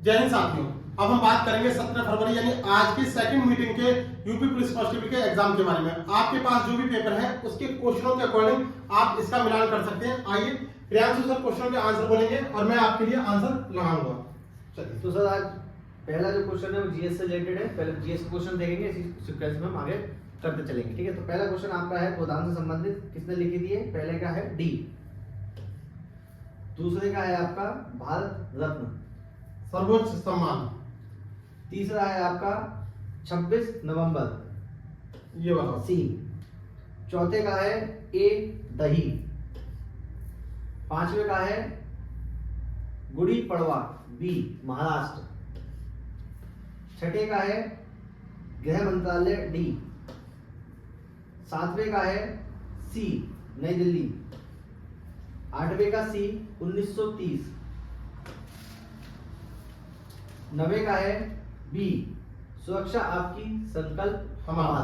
जय हिंद साथियों, अब हम बात करेंगे 17 फरवरी यानी आज की सेकंड मीटिंग के यूपी पुलिस कांस्टेबल के एग्जाम के बारे में। आपके पास जो भी पेपर है उसके क्वेश्चनों के अकॉर्डिंग आप इसका मिलान कर सकते हैं। आइए प्रियांशु सर क्वेश्चन के आंसर बोलेंगे और मैं आपके लिए आंसर लगाऊंगा। चलिए तो सर आज पहला जो क्वेश्चन है वो जीएस से रिलेटेड है। पहले जीएस क्वेश्चन देखेंगे, इसी सीक्वेंस में हम आगे करते चलेंगे। ठीक है, तो पहला क्वेश्चन आपका है गोदाम से संबंधित, किसने लिखी दी है? पहले का है डी। दूसरे का है आपका भारत रत्न, सर्वोच्च सम्मान। तीसरा है आपका 26 नवंबर, ये बताओ। सी। चौथे का है ए दही। पांचवे का है गुड़ी पड़वा, बी महाराष्ट्र। छठे का है गृह मंत्रालय, डी। सातवें का है सी नई दिल्ली। आठवें का सी 1930। नवे का है बी सुरक्षा आपकी संकल्प हमारा।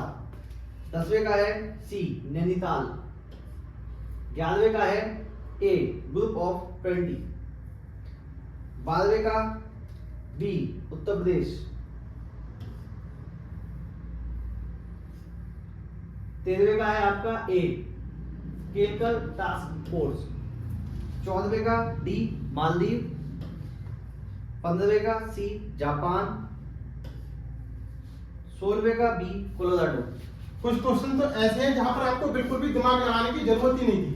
10वें का है सी नैनीताल। 11वें का है ए ग्रुप ऑफ 20। 12वें का बी उत्तर प्रदेश। 13वें का है आपका ए केलकर टास्क फोर्स। 14वें का डी मालदीव। 15वें का सी जापान। 16वें का बी कोलोराडो। कुछ क्वेश्चन तो ऐसे हैं जहां पर आपको बिल्कुल भी दिमाग लगाने की जरूरत ही नहीं थी।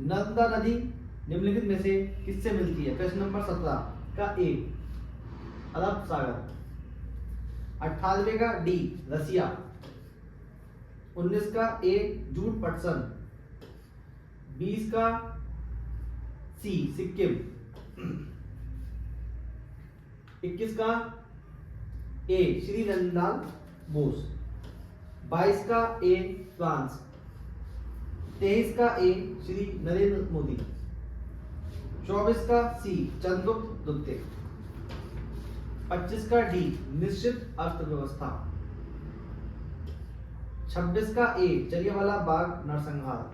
नर्मदा नदी निम्नलिखित में से किससे मिलती है? प्रश्न नंबर 17 का ए अरब सागर। 18वें का डी रसिया। 19 का ए जूट पटसन। 20 का सी सिक्किम। 21 का ए श्री नंदलाल बोस। 22 का ए फ्रांस। 23 का ए श्री नरेंद्र मोदी। 24 का सी चंद्रगुप्त गुप्ते। 25 का डी निश्चित अर्थव्यवस्था। 26 का ए जलियांवाला बाग नरसंहार।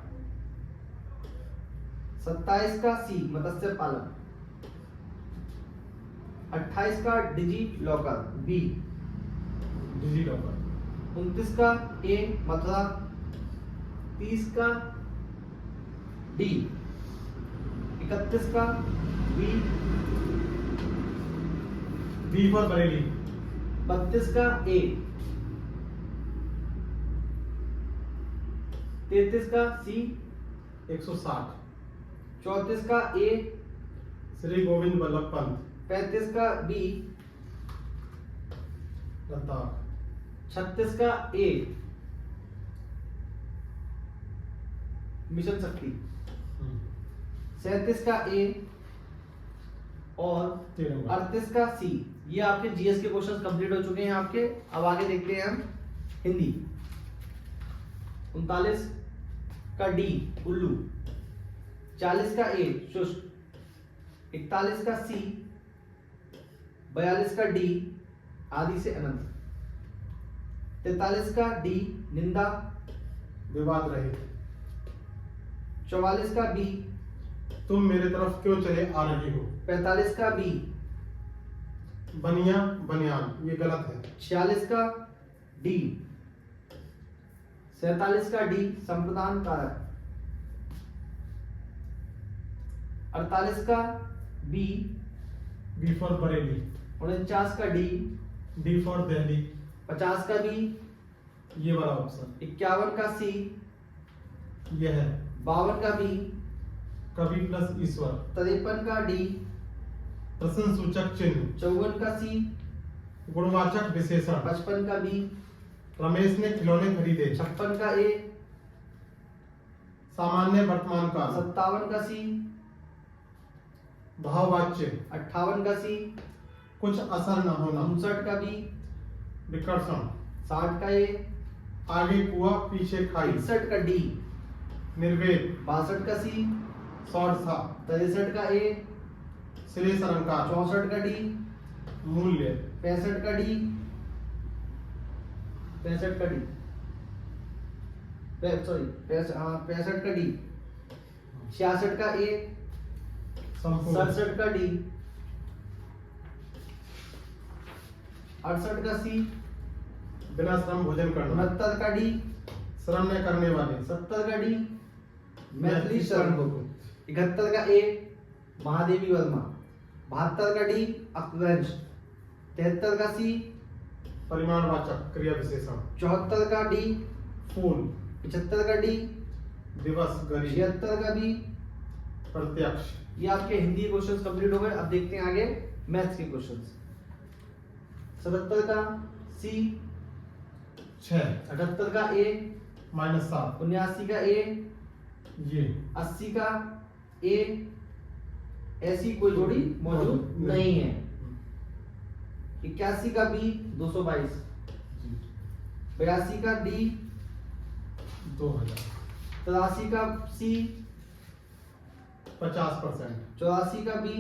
27 का सी मत्स्य पालन। 28 का digi locker, B. Digi locker. 29 का ए मथुरा। 30 का डी। 31 का बी। B for Bareilly. 32 का ए। 33 का सी 160। 34 का ए। श्री गोविंद वल्लभ पंत। 35 का बी। लद्दाख। 36 का ए मिशन शक्ति। 37 का ए और तिरंगा। 38 का सी। ये आपके जीएस के क्वेश्चंस कंप्लीट हो चुके हैं आपके। अब आगे देखते हैं हम हिंदी। 39 का डी उल्लू। 40 का ए शुष्क। 41 का सी। 42 का डी आदि से अनंत। 43 का डी निंदा विवाद रहित। 44 का बी तुम मेरे तरफ क्यों चले आ रही हो। 45 का बी बनिया बनियान, ये गलत है। 46 का डी 47 का डी संप्रदान कारक। 48 का बी बी फॉर बरेली। 49 का डी डी फॉर दिल्ली। 50 का बी ये वाला ऑप्शन। 51 का सी ये है 52 का बी कवि प्लस ईश्वर। 53 का डी प्रश्न सूचक चिन्ह। 54 का सी गुणवाचक विशेषण। 55 का बी रमेश ने खिलौने खरीदे। 56 का ए सामान्य वर्तमान काल। 57 का सी भाववाच्य। 58 का सी कुछ असर न होना। 59 का बी विकर्षण। 60 का ए आगे कुआ पीछे खाई। 61 का डी निर्वेद। 62 का सी शॉर्ट था। 63 का ए श्रेष्ठ अलंकार। 64 का डी मूल्य। 65 का डी 65 का डी सॉरी 65 का डी 66 का ए संपूर्ण। 67 का डी 68 का सी, बिना श्रम भोजन करना, 69 का डी, श्रम न करने वाले, 70 का डी, मैथिली शरण गुप्त, 71 का ए, महादेवी वर्मा, 72 का डी, अपभ्रंश, 73 का सी, परिमाणवाचक क्रिया विशेषण, 74 का डी, फूल, 75 का डी, दिवस, गरीब, 76 का बी। प्रत्यक्ष। ये आपके हिंदी क्वेश्चंस कंप्लीट हो गए। अब देखते हैं आगे मैथ्स के क्वेश्चंस। 77 का सी, 6 78 का ए, -7 79 का ए, ये 80 का ए, ऐसी कोई जोड़ी मौजूद नहीं है। 81 का बी, 222, 82 का डी, 2000, 83 का सी, 50%, 84 का बी,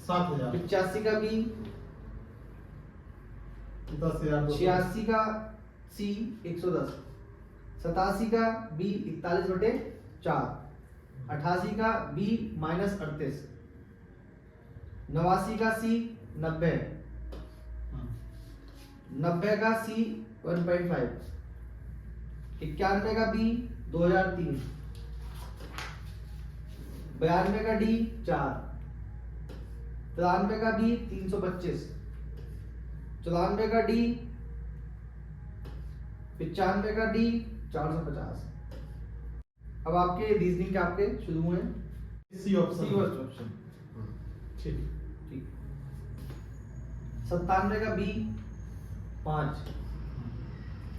7000, 85 का बी, 10,000, 86 का सी, 110, 87 का बी, 41/4, 88 का बी, -38, 89 का सी, 90, 90 का सी, 1.5, 91 का बी, 2003, 92 का डी, 4, 93 का बी, 325, 94 का डी, 95 का डी, 450। अब आपके रीजनिंग के आपके शुरू हुए सी ऑप्शन, ऑप्शन। ठीक, ठीक। 97 का बी, 5,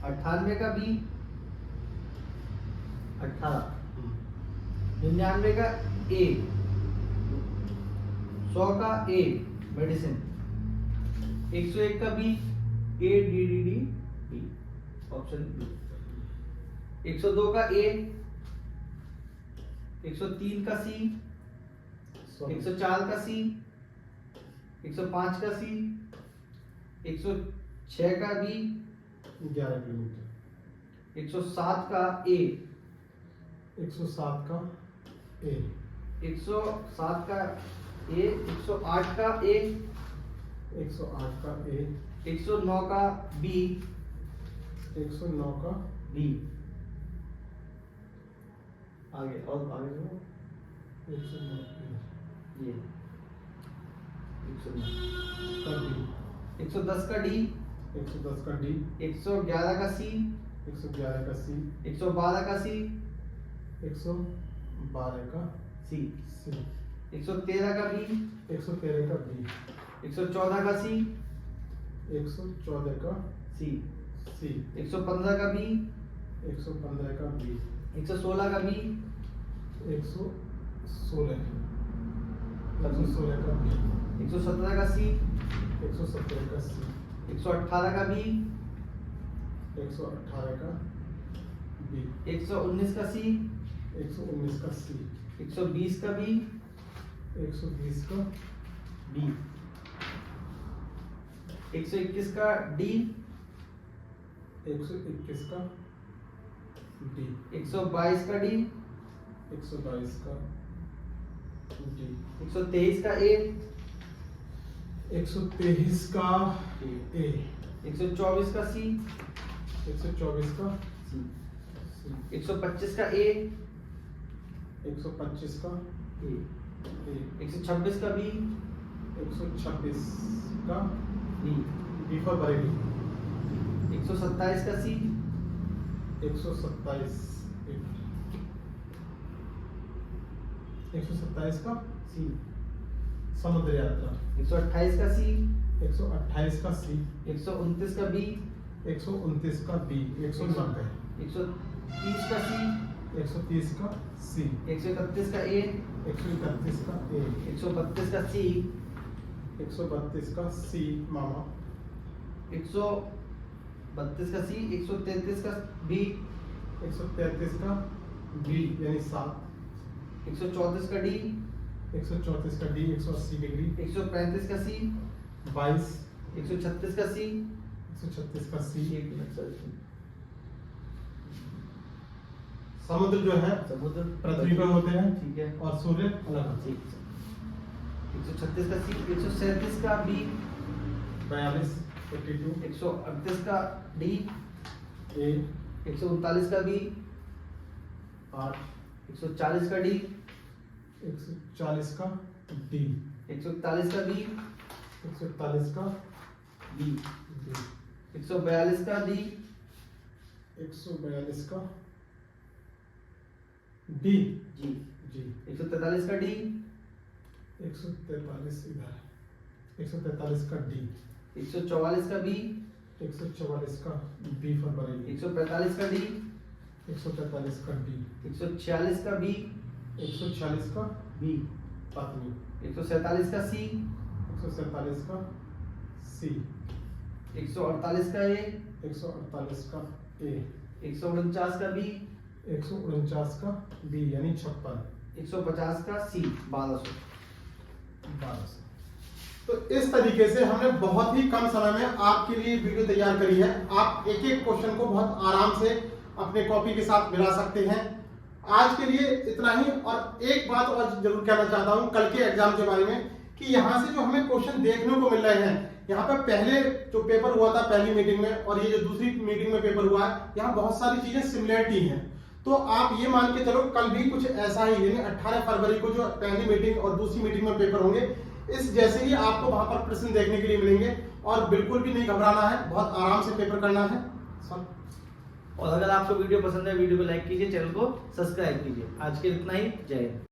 98 का बी, 18, 99 का ए, 100 का ए, मेडिसिन, 101 का B, A D D D B, option B, 102 का ए, 103 का सी, 104 का सी, 105 का सी, 106 का बी, 11 किलोमीटर, 107 का ए, 107 का ए, 107 का ए, 108 का ए, 108 का ए, 109 का बी, 109 का बी। आगे और आगे जो 109 ये 109, का डी, 110 का डी, 110 का डी, 111 का सी, 111 का सी, 112 का सी, 112 का सी, सी, 113 का बी, 113 का बी, 114 का सी, 114 का सी, सी, 115 का बी, 115 का बी, 116 का बी, 116 116 का बी, 117 का सी, 117 का सी, 118 का बी, 118 का बी, 119 का सी, 119 का सी, 120 का बी, 120 का बी, 121 का डी, 121 का डी, 122 का डी, 122 का डी, 123 का ए, 123 का ए, 124 का सी, 124 का सी, सी, 125 का ए, 125 का ए, ए, 126 का बी, 126 का बी, बी फॉर बरेली, 127 का सी, 127 127 का सी, समुद्र यात्रा, 128 का सी, 128 का सी, 129 का बी, 129 का बी, 190, 130 का सी, 130 का सी, 131 का ए, 131 का ए, 132 का सी, 132 का सी मामा, 132 का सी, 133 का बी, 133 का बी यानी 7, 134 का डी, 134 का डी, 180 डिग्री, 135 का सी, 22, 136 का सी, 136 का सी। एक मिनट सर, समुद्र जो है समुद्र पृथ्वी पर होते हैं, ठीक है, और सूर्य अलग होते ठीक है। 136 का सी, 137 का बी, 42 42 138 का डी, ए 139 का बी, 8 140 का डी, 140 का डी, 141 का बी, 141 का बी, डी, 142 का डी, 142 का डी जी, जी, 143 का डी, 143 इधर, 143 का डी, 144 का बी, 144 का बी फॉर बरेली, 145 का डी, 143 का डी, 146 का बी, 146 का बी, पत्नी, 147 का सी, 147 का सी, 148 का ए, 148 का ए, 149 का बी, 149 का बी यानी 56, 150 का सी, 1200। 1200। तो इस तरीके से हमने बहुत ही कम समय में आपके लिए वीडियो तैयार करी है। आप एक एक क्वेश्चन को बहुत आराम से अपने कॉपी के साथ मिला सकते हैं। आज के लिए इतना ही। और एक बात और जरूर कहना चाहता हूं कल के एग्जाम के बारे में कि यहाँ से जो हमें क्वेश्चन देखने को मिल रहे हैं, यहाँ पर पहले जो पेपर हुआ था पहली मीटिंग में और ये जो दूसरी मीटिंग में पेपर हुआ है, यहाँ बहुत सारी चीजें सिमिलरिटी हैं। तो आप ये मान के चलो कल भी कुछ ऐसा ही, यानी 18 फरवरी को जो पहली मीटिंग और दूसरी मीटिंग में पेपर होंगे, इस जैसे ही आपको वहां पर प्रश्न देखने के लिए मिलेंगे। और बिल्कुल भी नहीं घबराना है, बहुत आराम से पेपर करना है। और अगर आपको वीडियो पसंद है, वीडियो को लाइक कीजिए, चैनल को सब्सक्राइब कीजिए। आज के लिए इतना ही। जय हिंद।